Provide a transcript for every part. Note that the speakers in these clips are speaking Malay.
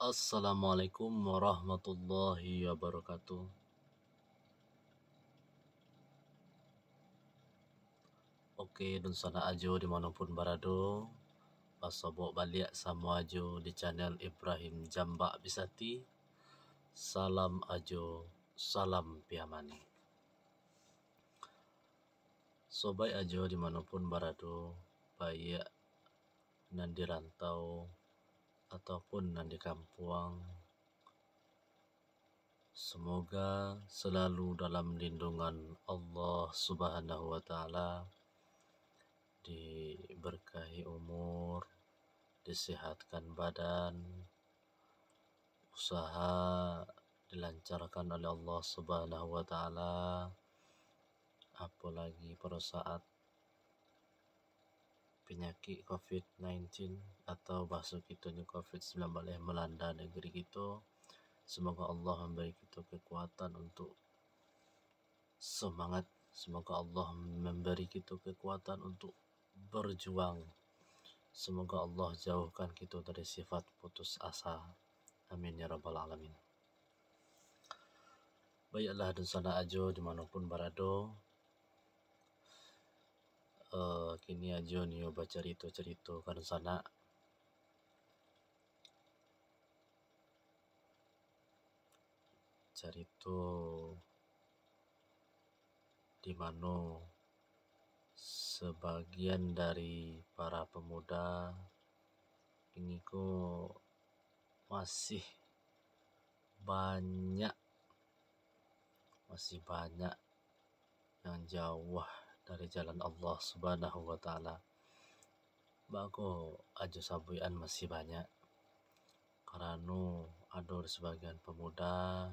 Assalamualaikum warahmatullahi wabarakatuh. Oke, dan sana ajo dimanapun berado, pasobok balik sama ajo di channel Ibrahim Jambak Bisati. Salam ajo, salam piamani. Sobai ajo dimanapun berado, baik nan di rantau ataupun nan di kampung. Semoga selalu dalam lindungan Allah Subhanahu wa Ta'ala, diberkahi umur, disehatkan badan, usaha dilancarkan oleh Allah Subhanahu wa Ta'ala, apalagi pada saat penyakit COVID-19 atau bahasa kita ni COVID-19 melanda negeri kita. Semoga Allah memberi kita kekuatan untuk semangat. Semoga Allah memberi kita kekuatan untuk berjuang. Semoga Allah jauhkan kita dari sifat putus asa. Amin ya rabbal alamin. Baiklah dan sana ajo dimanapun berado. Kini ajo ni baca cerita kan sana. Cerita di mana sebagian dari para pemuda ini masih banyak yang jauh dari jalan Allah Subhanahu wa Ta'ala. Bako ajo sabuian masih banyak, karena ada sebagian pemuda,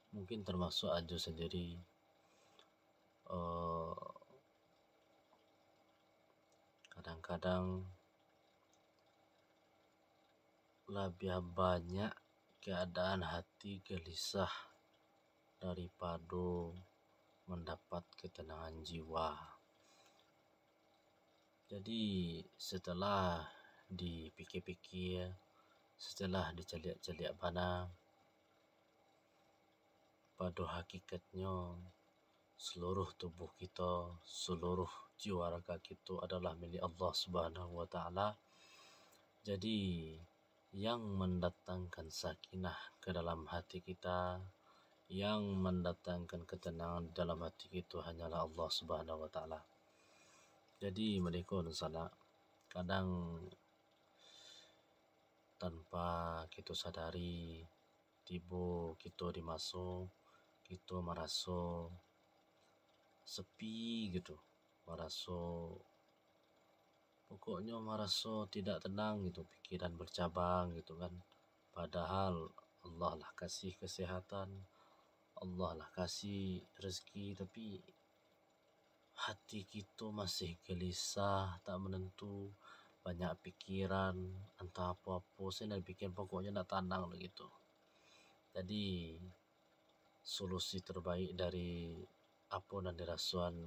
mungkin termasuk ajo sendiri, kadang-kadang lebih banyak keadaan hati gelisah daripada mendapat ketenangan jiwa. Jadi setelah dipikir-pikir, setelah diceliak-celiak bana, pada hakikatnya seluruh tubuh kita, seluruh jiwa raga kita adalah milik Allah Subhanahu wa Ta'ala. Jadi yang mendatangkan sakinah ke dalam hati kita, yang mendatangkan ketenangan dalam hati kita hanyalah Allah Subhanahu wa Ta'ala. Jadi mereka sana kadang tanpa kita sadari, tiba kita di masa kita merasa sepi gitu, merasa tidak tenang gitu, pikiran bercabang gitu kan. Padahal Allah lah kasih kesehatan, Allah lah kasih rezeki, tapi hati kita masih gelisah, tak menentu, banyak pikiran, entah apa-apa, saya nak bikin pokoknya nak tenang begitu. Jadi solusi terbaik dari apa yang dirasuan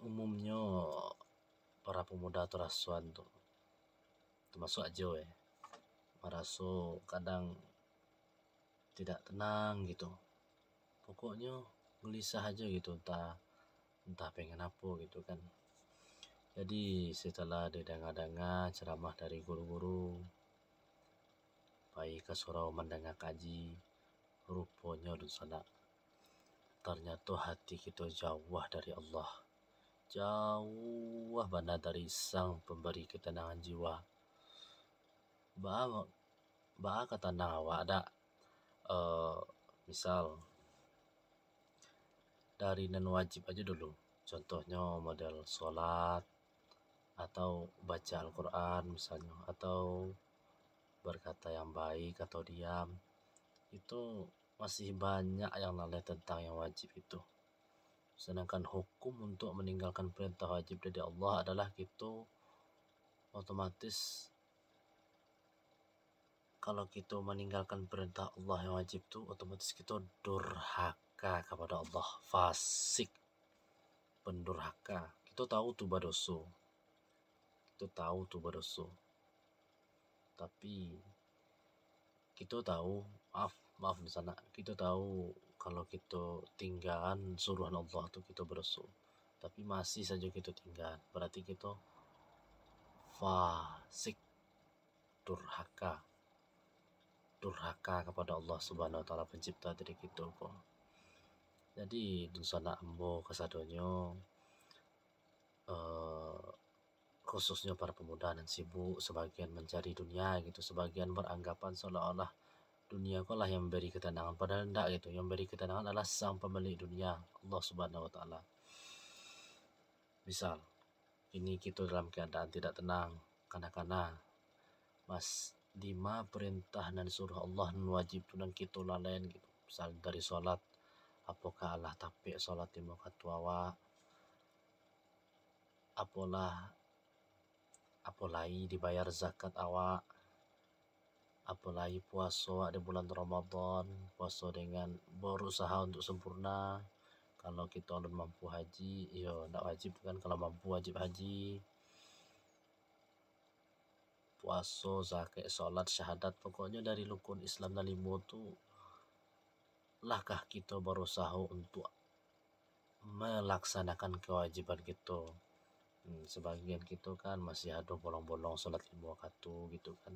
umumnya para pemuda atau rasuan tu, termasuk ajo merasa kadang tidak tenang gitu, pokoknya gelisah aja gitu, entah pengen apa gitu kan. Jadi setelah didengar-dengar ceramah dari guru-guru, baik ke surau mendengar kaji, rupanya di sana ternyata hati kita jauh dari Allah, jauh mana dari sang pemberi ketenangan jiwa. Ba ketenang awak ada, misal dari non wajib aja dulu, contohnya model sholat atau baca Al-Quran misalnya, atau berkata yang baik atau diam, itu masih banyak yang lalai tentang yang wajib itu. Sedangkan hukum untuk meninggalkan perintah wajib dari Allah adalah kita otomatis, kalau kita meninggalkan perintah Allah yang wajib itu, otomatis kita durhaka kepada Allah, fasik, pendurhaka. Kita tahu tu berdosa, tapi kita tahu, maaf di sana, kita tahu kalau kita tinggalan suruhan Allah tuh kita bersu, tapi masih saja kita tinggal, berarti kita fasik, durhaka kepada Allah Subhanahu wa taala pencipta dari kita kok. Jadi dusana ambo kasadonyo, khususnya para pemuda dan sibuk, sebagian mencari dunia gitu, sebagian beranggapan seolah-olah dunia kau lah yang memberi ketenangan, padahal tidak gitu. Yang memberi ketenangan adalah sang pemilik dunia, Allah Subhanahu wa taala. Misal ini kita dalam keadaan tidak tenang, karena mas lima perintah dan suruh Allah dan wajib dan kita lalain gitu. Misal dari sholat, apakah Allah tapi sholat di muka tuawa, apalagi dibayar zakat awak, apalagi puasa di bulan Ramadan, puasa dengan berusaha untuk sempurna. Kalau kita belum mampu haji, yo tidak wajib kan, kalau mampu wajib haji. Puasa, zakat, sholat, syahadat, pokoknya dari rukun Islam dan lima tu lahkah kita berusaha untuk melaksanakan kewajiban kita. Sebagian kita kan masih ada bolong-bolong sholat 5 waktu gitu kan.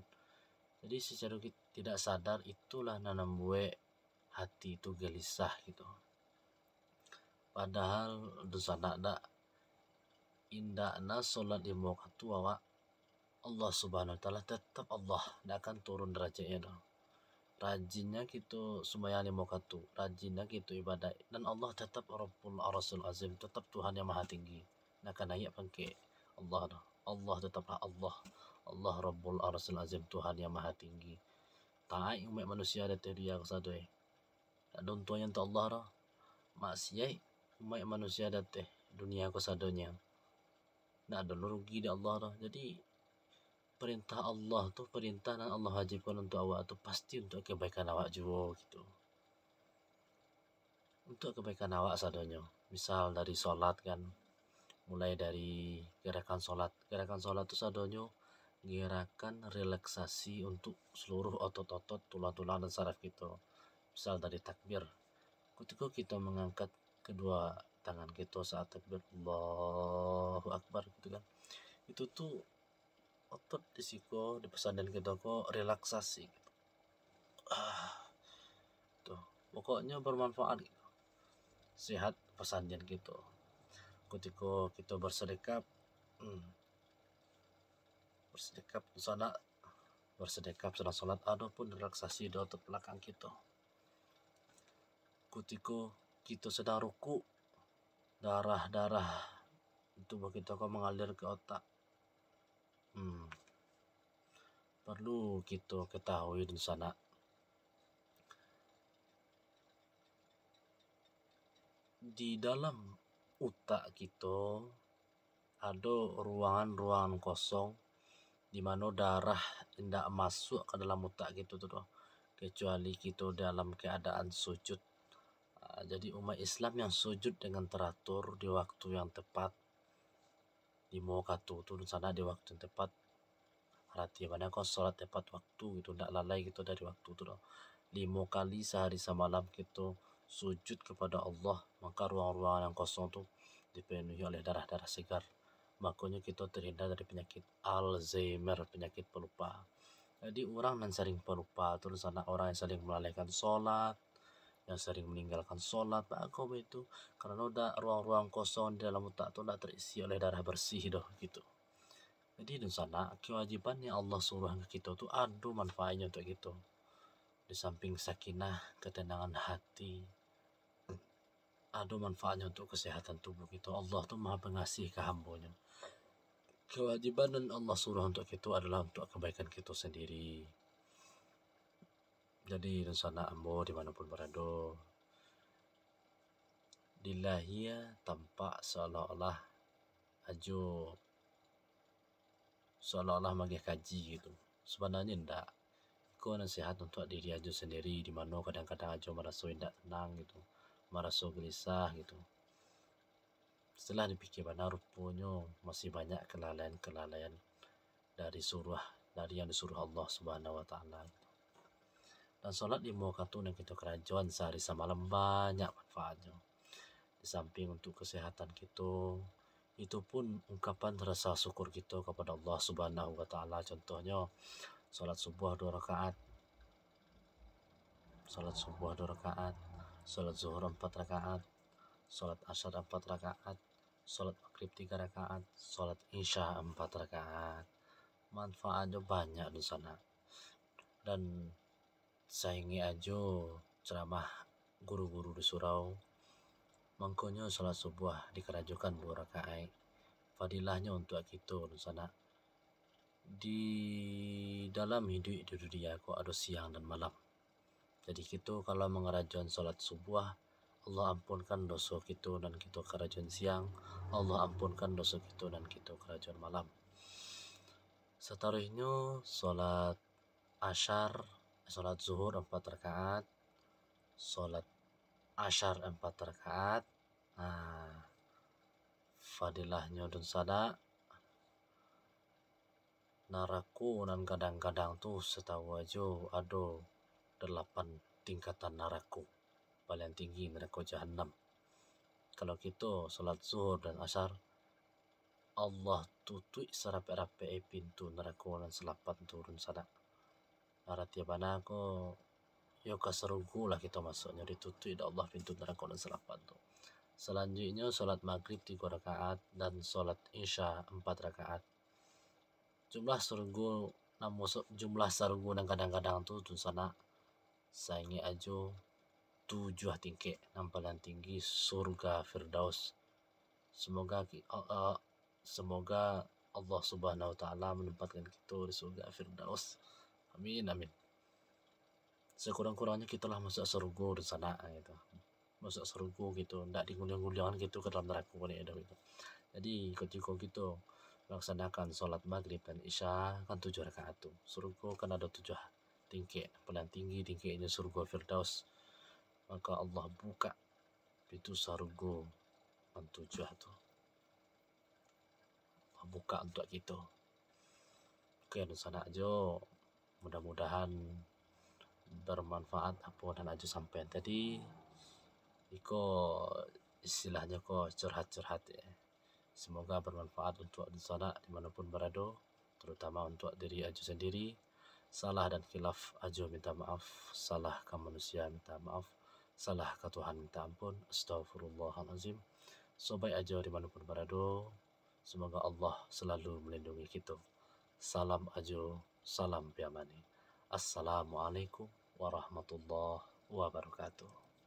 Jadi secara tidak sadar itulah nanam buat hati itu gelisah gitu. Padahal dosa nak indahna sholat 5 waktu awak, Allah Subhanahu wa taala tetap Allah tidak akan turun derajatnya dah. Rajinnya kita sembahyang 5 waktu, rajinnya kita ibadah, dan Allah tetap Rabbul Arsyil Azim, tetap Tuhan yang maha tinggi. Nak akan ayat pangke Allah dah. Allah tetaplah Allah. Allah Rabbul Arsyil Azim, Tuhan yang maha tinggi. Tai umat manusia ada dia kesadoi. Ada untuknya untuk Allah dah. Maksiat umat manusia ada dunia kesadonya. Nak ada rugi di Allah dah. Jadi perintah Allah tu, perintah yang Allah wajibkan untuk awak tu pasti untuk kebaikan awak juga gitu. Untuk kebaikan awak sadonya. Misal dari solat kan, mulai dari gerakan solat tu sadonya gerakan relaksasi untuk seluruh otot-otot, tulang-tulang dan saraf kita. Misal dari takbir, ketika kita mengangkat kedua tangan kita saat takbir Allahu Akbar gitu kan, itu tuh otot di siko di pesanan kita kok relaksasi gitu. Tuh pokoknya bermanfaat gitu. Sehat pesanan kita ketika kita bersedekap, sana bersedekap sedang sholat, ada pun relaksasi di otot belakang kita. Ketika kita sedang ruku, darah tubuh kita kok mengalir ke otak. Perlu kita ketahui di sana, di dalam otak kita ada ruangan kosong di mana darah tidak masuk ke dalam otak kita tuh, kecuali kita dalam keadaan sujud. Jadi umat Islam yang sujud dengan teratur di waktu yang tepat, di waktu tu sana di waktu yang tepat, arti mana kau sholat tepat waktu gitu, tidak lalai gitu dari waktu tu. 5 kali sehari semalam kita sujud kepada Allah, maka ruang-ruang yang kosong tu dipenuhi oleh darah-darah segar. Makanya kita terhindar dari penyakit Alzheimer, penyakit pelupa. Jadi orang yang sering pelupa tu sana orang yang sering melalaikan sholat, yang sering meninggalkan sholat, aku itu karena udah ruang-ruang kosong di dalam otak tu tidak terisi oleh darah bersih doh gitu. Jadi di sana kewajiban yang Allah suruh kita tu ada manfaatnya untuk kita. Di samping sakinah, ketenangan hati, ada manfaatnya untuk kesehatan tubuh kita. Allah tu maha pengasih ke hambanya. Kewajiban dan Allah suruh untuk kita adalah untuk kebaikan kita sendiri. Jadi di sana ambo dimanapun berada, dilahia tampak seolah-olah ajo, seolah-olah magih kaji gitu. Sebenarnya tidak. Kau nasihat untuk diri aja sendiri, di mana kadang-kadang aja merasa tidak tenang gitu, merasa gelisah gitu. Setelah dipikir benar, rupanya masih banyak kelalaian dari yang disuruh Allah Subhanahu wa taala. Dan sholat di muka tu yang kita kerajuan sehari semalam banyak manfaatnya. Di samping untuk kesehatan kita, itu pun ungkapan rasa syukur kita kepada Allah Subhanahu wa taala. Contohnya sholat subuh 2 rakaat, sholat subuh 2 rakaat, sholat zuhur 4 rakaat, sholat asyar 4 rakaat, sholat maghrib 3 rakaat, sholat isya 4 rakaat. Manfaatnya banyak di sana. Dan saingi aja ceramah guru-guru di surau, mangkonyo sholat subuh dikerajukan 2 rakaat. Fadilahnya untuk kita di sana. Di dalam hidup di dunia kok ada siang dan malam. Jadi kita kalau mengerajuan sholat subuh, Allah ampunkan dosa kita dan kita kerajuan siang, Allah ampunkan dosa kita dan kita kerajuan malam. Seterusnya sholat asyar, sholat zuhur 4 rakaat, sholat asyar 4 rakaat. Fadilahnya dan sada naraku dan kadang-kadang tu setahu aja ada 8 tingkatan naraku. Paling tinggi neraka jahanam. Kalau kita sholat zuhur dan asyar, Allah tutup serapi-rapi pintu neraka dan selapan turun sada. Arti mana ko yo kaserugu lah kita masuknya, ditutup dah Allah pintu neraka dan selapan tu. Selanjutnya sholat maghrib 3 rakaat dan sholat isya 4 rakaat. Jumlah surga jumlah surga dan kadang-kadang tu sana saingi aja 7 tingkat. Yang paling tinggi surga Firdaus. Semoga Allah Subhanahu wa taala menempatkan kita di surga Firdaus. Amin amin. Sekurang-kurangnya kita lah masuk surga di sana gitu. Masuk surga gitu, ndak diguling-gulingan gitu ke dalam neraka ni ada gitu. Jadi ketika kita melaksanakan sholat maghrib dan isya kan 7 rakaat tu. Surga kan ada 7 tingkat. Paling tinggi tingkatnya surga Firdaus. Maka Allah buka pintu surga yang 7 tu. Allah buka untuk kita. Oke, di sana aja. Mudah-mudahan bermanfaat apa dan aja sampai tadi. Iko istilahnya ko curhat-curhat ya. Semoga bermanfaat untuk di sana dimanapun berada, terutama untuk diri aja sendiri. Salah dan khilaf aja minta maaf, salah ke manusia minta maaf, salah ke Tuhan minta ampun. Astaghfirullahalazim. Sobat aja dimanapun berada, semoga Allah selalu melindungi kita. Salam aja, salam biamani. Assalamualaikum warahmatullahi wabarakatuh.